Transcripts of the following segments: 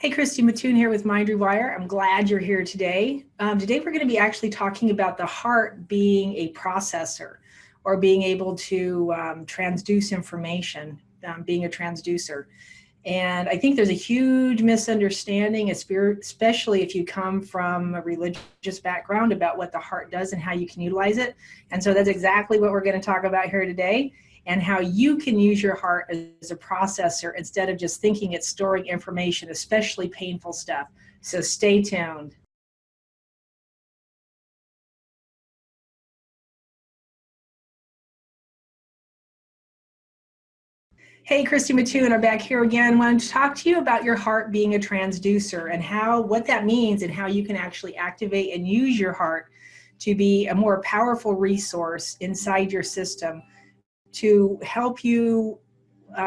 Hey, Christy Mattoon here with MindRewire. I'm glad you're here today. Today we're going to be actually talking about the heart being a processor or being able to transduce information, being a transducer. And I think there's a huge misunderstanding, especially if you come from a religious background, about what the heart does and how you can utilize it. And so that's exactly what we're going to talk about here today, and how you can use your heart as a processor instead of just thinking it's storing information, especially painful stuff. So stay tuned. Hey, Christy Mattoon, I'm back here again. I wanted to talk to you about your heart being a transducer and what that means and how you can actually activate and use your heart to be a more powerful resource inside your system to help you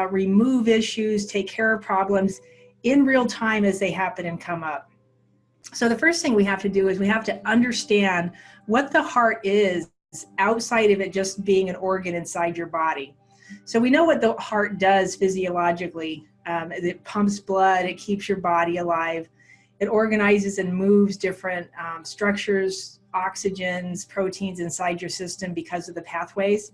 remove issues, take care of problems in real time as they happen and come up. So the first thing we have to do is we have to understand what the heart is outside of it just being an organ inside your body. So we know what the heart does physiologically. It pumps blood, it keeps your body alive, it organizes and moves different structures, oxygens, proteins inside your system because of the pathways.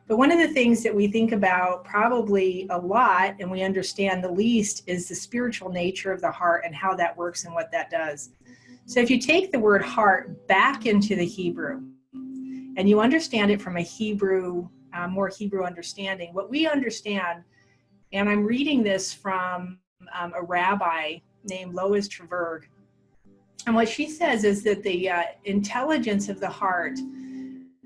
But one of the things that we think about probably a lot and we understand the least is the spiritual nature of the heart and how that works and what that does. So if you take the word heart back into the Hebrew and you understand it from a Hebrew, more Hebrew understanding, what we understand, and I'm reading this from a rabbi named Lois Treverg, and what she says is that the intelligence of the heart,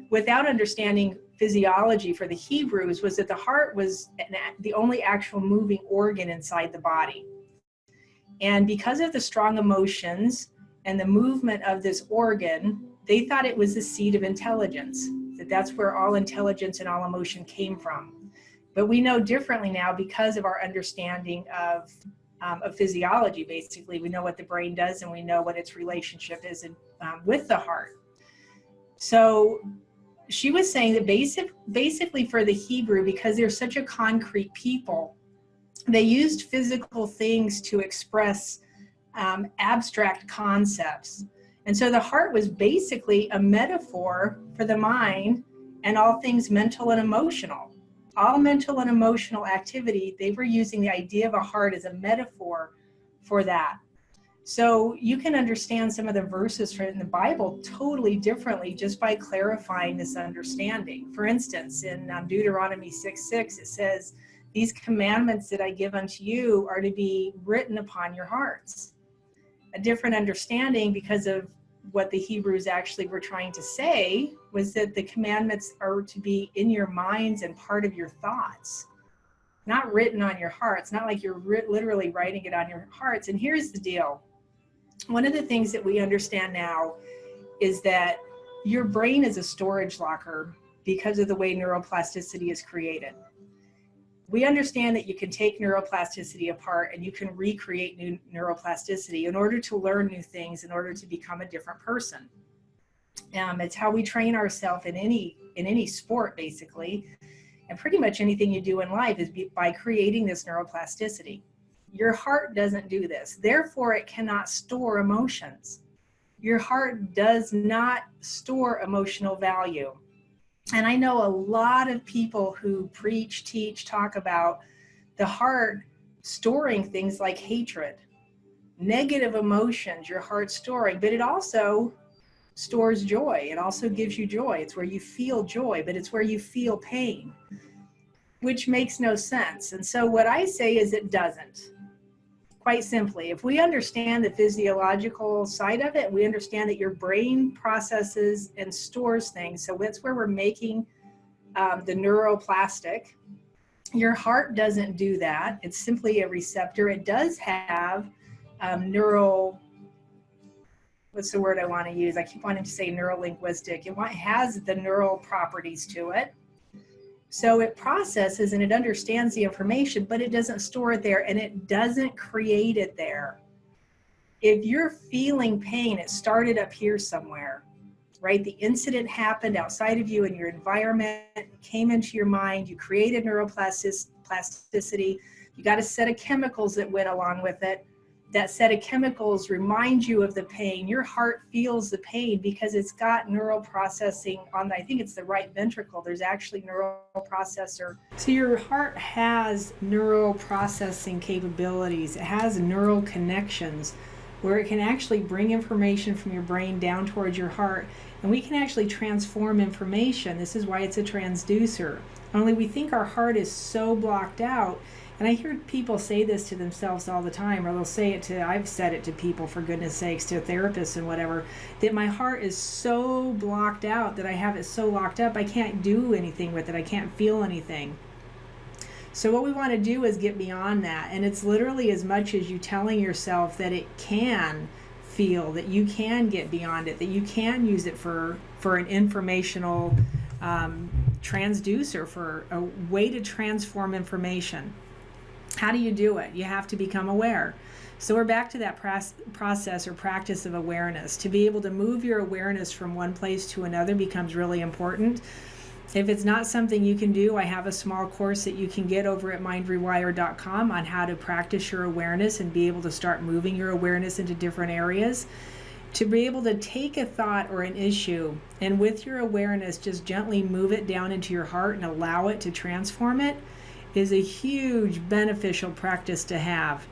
without understanding physiology for the Hebrews, was that the heart was the only actual moving organ inside the body. And because of the strong emotions and the movement of this organ, they thought it was the seat of intelligence, that's where all intelligence and all emotion came from. But we know differently now because of our understanding of physiology. Basically, we know what the brain does and we know what its relationship is with the heart. So she was saying that basically for the Hebrew, because they're such a concrete people, they used physical things to express abstract concepts. And so the heart was basically a metaphor for the mind and all things mental and emotional. All mental and emotional activity, they were using the idea of a heart as a metaphor for that. So you can understand some of the verses in the Bible totally differently just by clarifying this understanding. For instance, in Deuteronomy 6:6, it says, "These commandments that I give unto you are to be written upon your hearts." A different understanding, because of what the Hebrews actually were trying to say, was that the commandments are to be in your minds and part of your thoughts, not written on your hearts, not like you're literally writing it on your hearts. And here's the deal. One of the things that we understand now is that your brain is a storage locker because of the way neuroplasticity is created. We understand that you can take neuroplasticity apart and you can recreate new neuroplasticity in order to learn new things, in order to become a different person. It's how we train ourselves in any sport, basically, and pretty much anything you do in life is by creating this neuroplasticity. Your heart doesn't do this. Therefore, it cannot store emotions. Your heart does not store emotional value. And I know a lot of people who preach, teach, talk about the heart storing things like hatred, negative emotions, your heart storing, but it also stores joy. It also gives you joy. It's where you feel joy, but it's where you feel pain, which makes no sense. And so what I say is it doesn't. Quite simply, if we understand the physiological side of it, we understand that your brain processes and stores things. So that's where we're making the neuroplastic. Your heart doesn't do that. It's simply a receptor. It does have what's the word I want to use? I keep wanting to say neurolinguistic. It has the neural properties to it. So it processes and it understands the information, but it doesn't store it there and it doesn't create it there. If you're feeling pain, it started up here somewhere, right? The incident happened outside of you in your environment, it came into your mind, you created neuroplasticity, you got a set of chemicals that went along with it, that set of chemicals remind you of the pain. Your heart feels the pain because it's got neural processing on, I think it's the right ventricle. There's actually neural processor. So your heart has neural processing capabilities. It has neural connections where it can actually bring information from your brain down towards your heart. And we can actually transform information. This is why it's a transducer. Only we think our heart is so blocked out. And I hear people say this to themselves all the time, or they'll say it to, I've said it to people, for goodness sakes, to therapists and whatever, that my heart is so blocked out, that I have it so locked up, I can't do anything with it. I can't feel anything. So what we want to do is get beyond that. And it's literally as much as you telling yourself that it can feel, that you can get beyond it, that you can use it for an informational transducer, for a way to transform information. How do you do it? You have to become aware. So we're back to that process or practice of awareness. To be able to move your awareness from one place to another becomes really important. If it's not something you can do, I have a small course that you can get over at MindRewire.com on how to practice your awareness and be able to start moving your awareness into different areas. To be able to take a thought or an issue and with your awareness just gently move it down into your heart and allow it to transform it is a huge beneficial practice to have.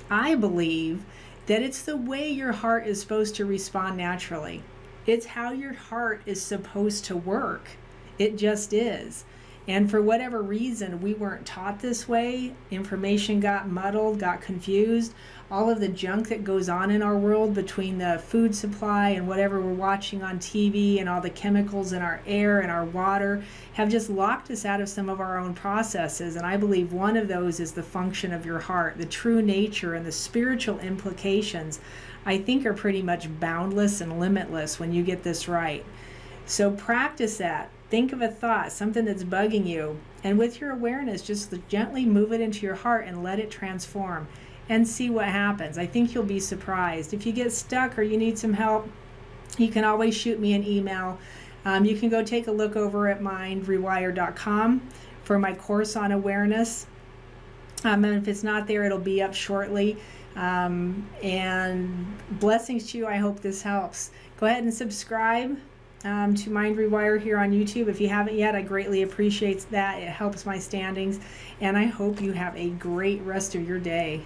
I believe that it's the way your heart is supposed to respond naturally. It's how your heart is supposed to work. It just is. And for whatever reason, we weren't taught this way. Information got muddled, got confused. All of the junk that goes on in our world between the food supply and whatever we're watching on TV and all the chemicals in our air and our water have just locked us out of some of our own processes. And I believe one of those is the function of your heart. The true nature and the spiritual implications, I think, are pretty much boundless and limitless when you get this right. So practice that. Think of a thought, something that's bugging you, and with your awareness, just gently move it into your heart and let it transform and see what happens. I think you'll be surprised. If you get stuck or you need some help, you can always shoot me an email. You can go take a look over at MindRewire.com for my course on awareness. And if it's not there, it'll be up shortly. And blessings to you. I hope this helps. Go ahead and subscribe to MindRewire here on YouTube. If you haven't yet, I greatly appreciate that. It helps my standings. And I hope you have a great rest of your day.